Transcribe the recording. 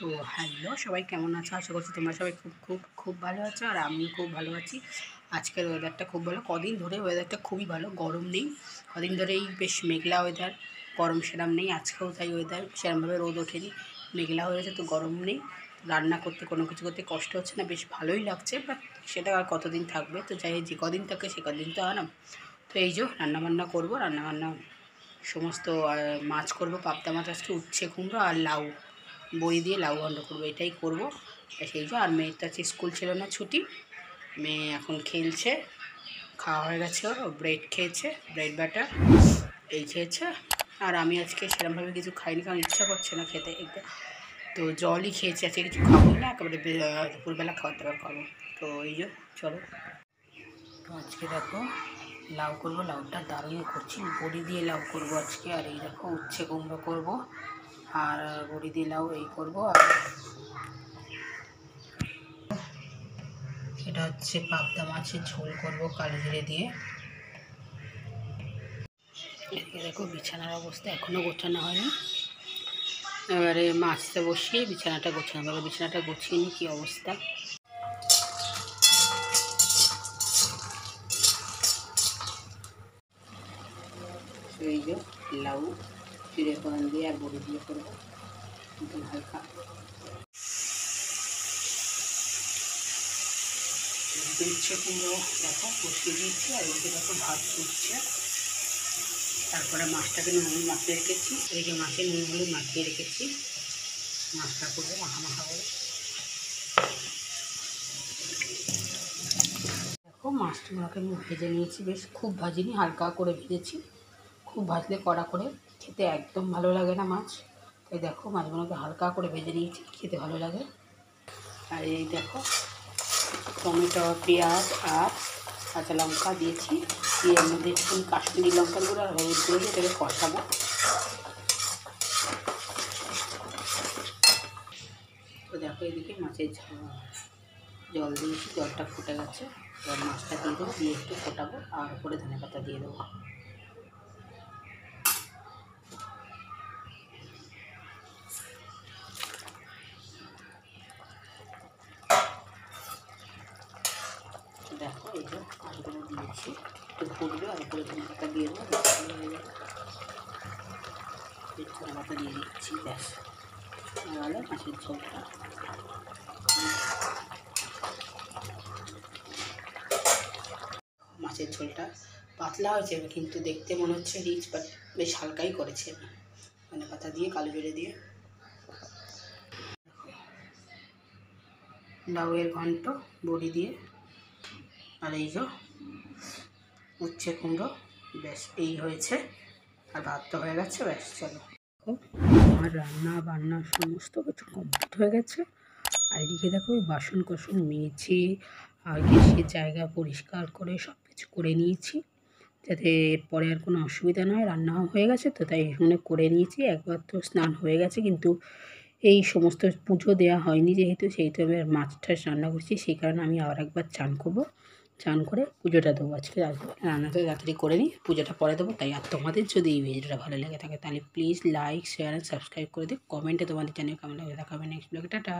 তো হ্যালো সবাই, কেমন আছো? আশা করছি তোমরা সবাই খুব খুব খুব ভালো আছো, আর আমিও খুব ভালো আছি। আজকের ওয়েদারটা খুব ভালো, কদিন ধরে ওয়েদারটা খুবই ভালো, গরম নেই। কদিন ধরেই বেশ মেঘলা ওয়েদার, গরম সেরম নেই। আজকেও তাই ওয়েদার সেরমভাবে রোদ ওঠেনি, মেঘলা হয়েছে, তো গরম নেই। রান্না করতে কোনো কিছু করতে কষ্ট হচ্ছে না, বেশ ভালোই লাগছে। বাট সেটা আর কতদিন থাকবে, তো যাই যে কদিন থাকে সে কদিন তো আর না। তো এই যে রান্নাবান্না করবো, রান্নাবান্না সমস্ত মাছ করব, পাবদা মাছ আজকে, উচ্ছে কুমড়ো আর লাউ বড়ি দিয়ে লাউ ঘন্ট করবো, এটাই করবো। সেই যে, আর মেয়ের তো আজকে স্কুল ছিল না, ছুটি। মেয়ে এখন খেলছে, খাওয়া হয়ে গেছে, ওর ব্রেড খেয়েছে, ব্রেড বাটার এই খেয়েছে। আর আমি আজকে সেরকমভাবে কিছু খাইনি, কারণ ইচ্ছা করছে না খেতে একটু, তো জলই খেয়েছি আজকে, কিছু খাবোই না, একেবারে দুপুরবেলা খাওয়ার দাওয়ার খাবো। তো এই যে চলো, তো আজকে দেখো লাউ করবো, লাউটা দারুণ করছি, বড়ি দিয়ে লাউ করবো আজকে। আর এই দেখো উচ্ছে কুমড়ো করবো, আর বড়ি দিয়ে লাউ এই করবো। আর এটা হচ্ছে পাবদা মাছের ঝোল করবো কালো জিরে দিয়ে। এদিকে দেখো বিছানার অবস্থা এখনও গোছানো হয়নি, এবারে মাছটা বসিয়ে বিছানাটা গোছানো হবে। বিছানাটা গুছিয়ে নিই, কী অবস্থা। এই যে লাউ জিরে ফোড়ন দিয়ে আর বড়ি দিয়ে করবো, একদম হালকা। উচ্ছে কুমড়ো দেখো বসিয়ে দিচ্ছি, আর এদিকে দেখো ভাত ফুটছে। তারপরে মাছটাকে নুন হলুদ মাখিয়ে রেখেছি, এই যে মাছের নুন হলুদ মাখিয়ে রেখেছি, মাছটা করবো মাখা মাখা করে। দেখো মাছগুলোকে আমি ভেজে নিয়েছি, বেশ খুব ভাজিনি, হালকা করে ভেজেছি। খুব ভাজলে কড়া করে খেতে একদম ভালো লাগে না মাছ, তাই দেখো মাছগুলোকে হালকা করে ভেজে নিয়েছি, খেতে ভালো লাগে। আর এই দেখো টমেটো, পেঁয়াজ আর কাঁচা লঙ্কা দিয়েছি, দিয়ে এর মধ্যে একটু কাশ্মীরি লঙ্কার গুঁড়ো আর হলুদ গুঁড়ো দিয়ে এটাকে কষাবো। তো দেখো এদিকে মাছের জল দিয়েছি, জলটা ফুটে গেছে, এবার মাছটা দিয়ে দেবো, দিয়ে একটু ফোটাবো, আর উপরে ধনেপাতা দিয়ে দেবো। দেখো এই যে মাছগুলো দিয়েছি, একটু ফুটবে, আর উপরে ধনেপাতা দিয়ে দেবো, ধনেপাতা দিয়ে দিচ্ছি, ব্যাস নাহলে মাছের ঝোলটা। মাছের ঝোলটা পাতলা হয়েছে, কিন্তু দেখতে মনে হচ্ছে রিচ, বাট বেশ হালকাই করেছে আমি, ধনেপাতা দিয়ে কালো জিরে দিয়ে। লাউয়ের ঘন্ট বড়ি দিয়ে, আর এই যে উচ্ছে কুমড়ো, ব্যাস এই হয়েছে। আর ভাত তো হয়ে গেছে, ব্যাস চলো। আমার রান্না বান্না সমস্ত কিছু কমপ্লিট হয়ে গেছে। আর এদিকে দেখো ওই বাসন কোসন মেজে আগে সে জায়গা পরিষ্কার করে সব কিছু করে নিয়েছি, যাতে এরপরে আর কোনো অসুবিধা না হয়। রান্নাও হয়ে গেছে, তো তাই এখানে করে নিয়েছি। একবার তো স্নান হয়ে গেছে, কিন্তু এই সমস্ত পুজো দেওয়া হয়নি যেহেতু, সেই তো আমি মাছ টাছ রান্না করছি, সেই কারণে আমি আবার একবার চান করবো, চান করে পুজোটা দেবো। আজকে রান্নাটা তাড়াতাড়ি করে নিই, পুজোটা পরে দেবো। তাই আর তোমাদের যদি এই ভিডিওটা ভালো লেগে থাকে তাহলে please like share and subscribe করে দিও, কমেন্টে তোমাদের চ্যানেল কেমন লাগে দেখাবে। নেক্সট ব্লগে টাটা।